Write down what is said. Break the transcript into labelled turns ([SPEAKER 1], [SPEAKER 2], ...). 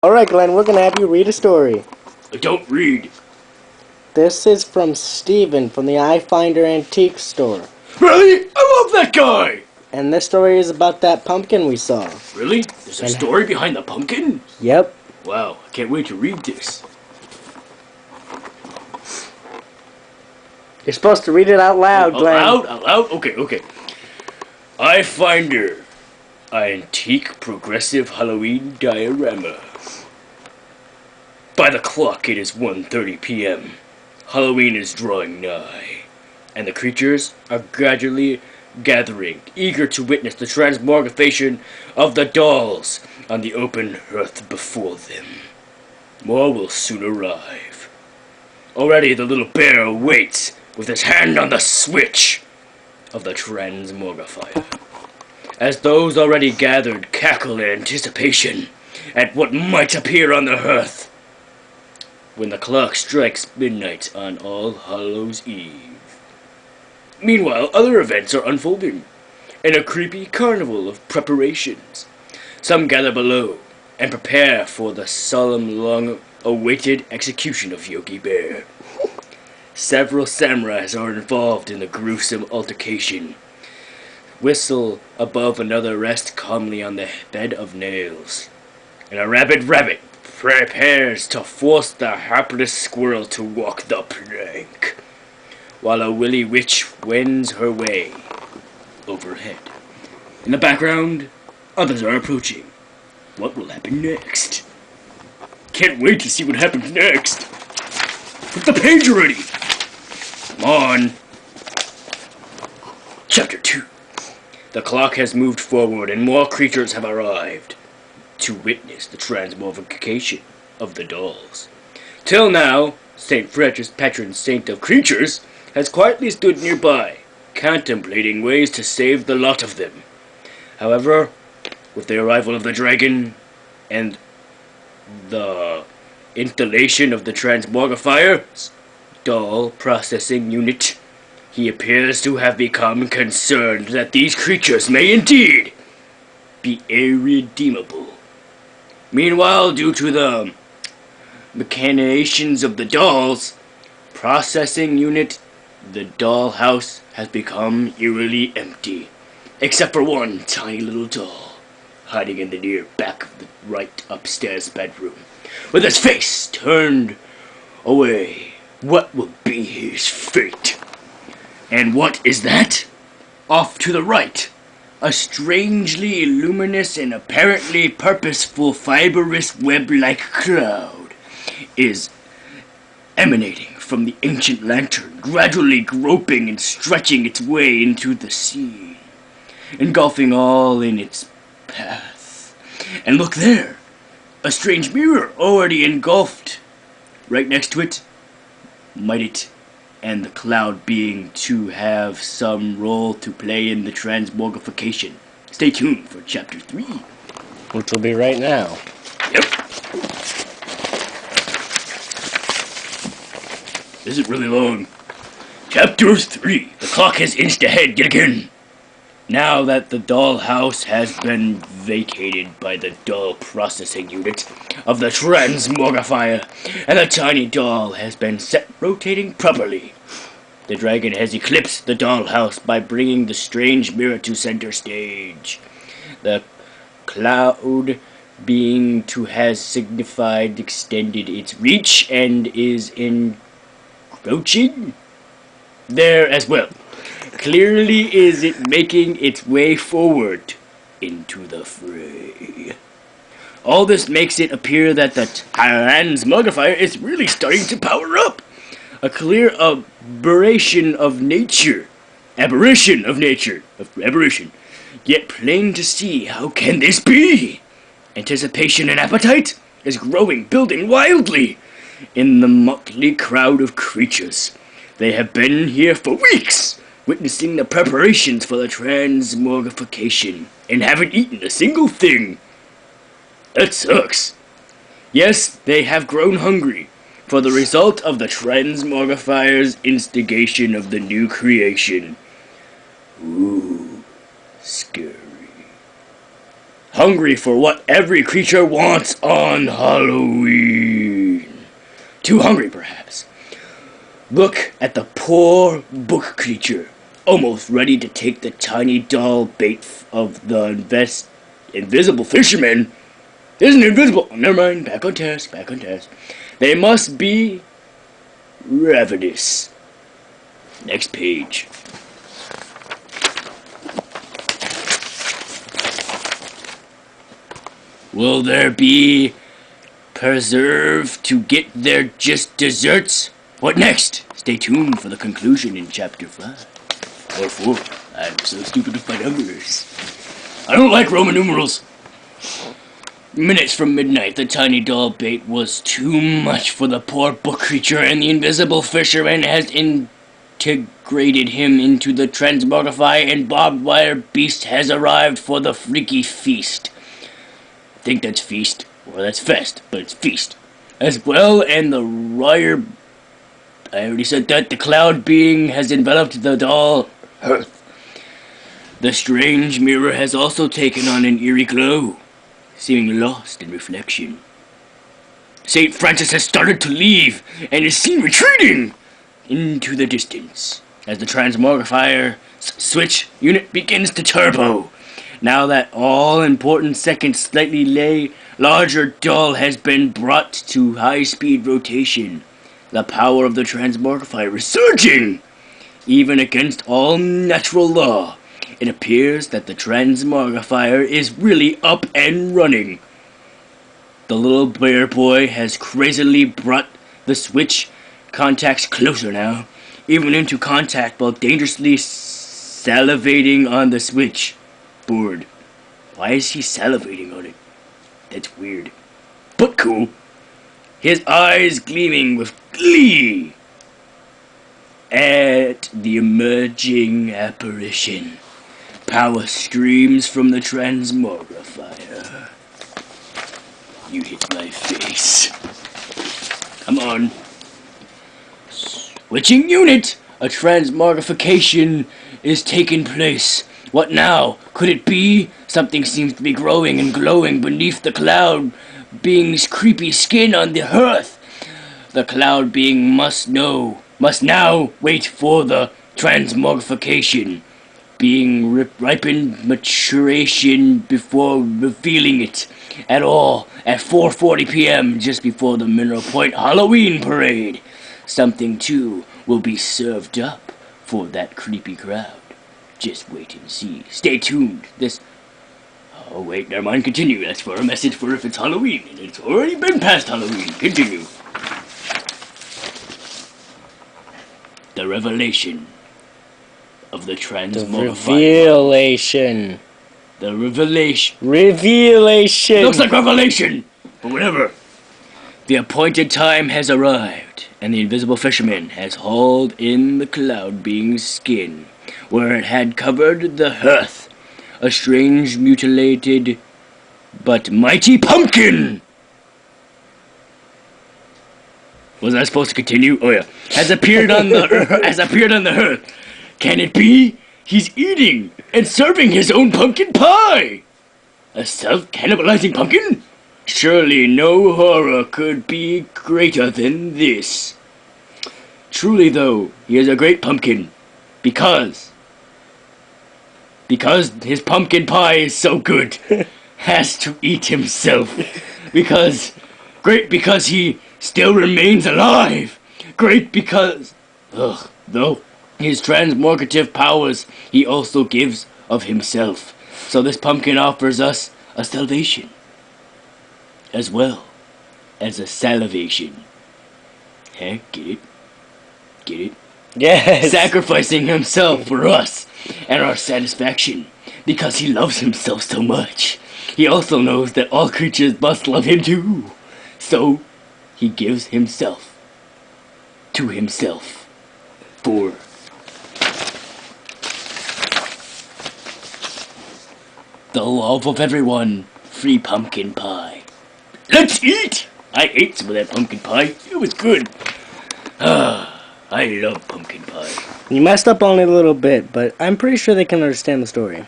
[SPEAKER 1] Alright, Glenn, we're gonna have you read a story.
[SPEAKER 2] I don't read.
[SPEAKER 1] This is from Steven from the Ifinder antique store.
[SPEAKER 2] Really? I love that guy!
[SPEAKER 1] And this story is about that pumpkin we saw.
[SPEAKER 2] Really? There's a story behind the pumpkin?
[SPEAKER 1] Yep.
[SPEAKER 2] Wow, I can't wait to read this.
[SPEAKER 1] You're supposed to read it out loud, Glenn.
[SPEAKER 2] Out loud? Okay. Ifinder. Antique progressive Halloween diorama. By the clock, it is 1:30 p.m. Halloween is drawing nigh, and the creatures are gradually gathering, eager to witness the transmogrification of the dolls on the open hearth before them. More will soon arrive. Already the little bear waits with his hand on the switch of the transmogrifier, as those already gathered cackle in anticipation at what might appear on the hearth when the clock strikes midnight on All Hallows Eve. Meanwhile, other events are unfolding in a creepy carnival of preparations. Some gather below and prepare for the solemn, long-awaited execution of Yogi Bear. Several samurais are involved in the gruesome altercation. Whistle above another rest calmly on the bed of nails, and a rabid rabbit prepares to force the hapless squirrel to walk the plank, while a willy witch wends her way overhead. In the background, others are approaching. What will happen next? Can't wait to see what happens next. Put the page ready. Come on. Chapter 2. The clock has moved forward and more creatures have arrived to witness the transmogrification of the dolls. Till now, St. Frederick's patron saint of creatures has quietly stood nearby, contemplating ways to save the lot of them. However, with the arrival of the dragon and the installation of the transmogrifier's doll processing unit, he appears to have become concerned that these creatures may indeed be irredeemable. Meanwhile, due to the machinations of the dolls processing unit, the dollhouse has become eerily empty, except for one tiny little doll hiding in the near back of the right upstairs bedroom, with his face turned away. What will be his fate? And what is that? Off to the right, a strangely luminous and apparently purposeful fibrous web-like cloud is emanating from the ancient lantern, gradually groping and stretching its way into the scene, engulfing all in its path. And look there, a strange mirror already engulfed. Right next to it, might it and the cloud being to have some role to play in the transmogrification. Stay tuned for Chapter 3.
[SPEAKER 1] Which will be right now.
[SPEAKER 2] Yep. This is really long. Chapter 3. The clock has inched ahead yet again. Now that the dollhouse has been vacated by the doll processing unit of the transmogrifier, and the tiny doll has been set rotating properly, the dragon has eclipsed the dollhouse by bringing the strange mirror to center stage. The cloud being to has signified extended its reach and is encroaching there as well. Clearly is it making its way forward into the fray. All this makes it appear that the transmogrifier is really starting to power up. A clear aberration of nature. Yet plain to see, how can this be? Anticipation and appetite is growing, building wildly in the motley crowd of creatures. They have been here for weeks, witnessing the preparations for the transmogrification, and haven't eaten a single thing. That sucks. Yes, they have grown hungry for the result of the transmogrifier's instigation of the new creation. Ooh, scary. hungry for what every creature wants on Halloween. Too hungry, perhaps. Look at the poor book creature, almost ready to take the tiny doll bait of the invisible fisherman. Isn't invisible. Never mind. Back on task. They must be ravenous. Next page. Will there be preserve to get their just desserts? What next? Stay tuned for the conclusion in chapter 5. Or 4. I'm so stupid with my numbers. I don't like Roman numerals. Minutes from midnight, the tiny doll bait was too much for the poor book creature, and the invisible fisherman has integrated him into the transmogrify, and barbed wire beast has arrived for the freaky feast. I think that's feast, or that's fest, but it's feast. As well, and the wire... I already said that. The cloud being has enveloped the doll hearth. The strange mirror has also taken on an eerie glow, seeming lost in reflection. St. Francis has started to leave, and is seen retreating into the distance as the transmogrifier switch unit begins to turbo. Now that all-important second slightly larger doll has been brought to high-speed rotation, the power of the transmogrifier is surging! Even against all natural law, it appears that the transmogrifier is really up and running. The little bear boy has crazily brought the switch contacts closer now, even into contact while dangerously salivating on the switch board. Why is he salivating on it? That's weird. But cool. His eyes gleaming with glee at the emerging apparition. Power streams from the transmogrifier. You hit my face. Come on. Switching unit! A transmogrification is taking place. What now? Could it be? Something seems to be growing and glowing beneath the cloud being's creepy skin on the hearth. The cloud being must now wait for the transmogrification being ripened maturation before revealing it at all at 4:40 p.m. just before the Mineral Point Halloween parade. Something too will be served up for that creepy crowd. Just wait and see. Stay tuned. Oh wait, never mind. Continue. That's for a message for if it's Halloween, and it's already been past Halloween. Continue. The revelation of the transmogrifier. The revelation. Looks like revelation, but whatever. The appointed time has arrived, and the invisible fisherman has hauled in the cloud being's skin, where it had covered the hearth. A strange, mutilated, but mighty pumpkin. Was I supposed to continue? Oh yeah. Has appeared on the hearth. Can it be? He's eating and serving his own pumpkin pie! A self-cannibalizing pumpkin? Surely no horror could be greater than this. Truly though, he is a great pumpkin. Because his pumpkin pie is so good, has to eat himself. Because he still remains alive. Great because, though his transmorgative powers he also gives of himself. So this pumpkin offers us a salvation, as well as a salivation. Hey, get it? Get it?
[SPEAKER 1] Yes!
[SPEAKER 2] Sacrificing himself for us and our satisfaction, because he loves himself so much. He also knows that all creatures must love him too. So, he gives himself to himself for the love of everyone. Free pumpkin pie. Let's eat! I ate some of that pumpkin pie. It was good. I love pumpkin pie.
[SPEAKER 1] You messed up only a little bit, but I'm pretty sure they can understand the story.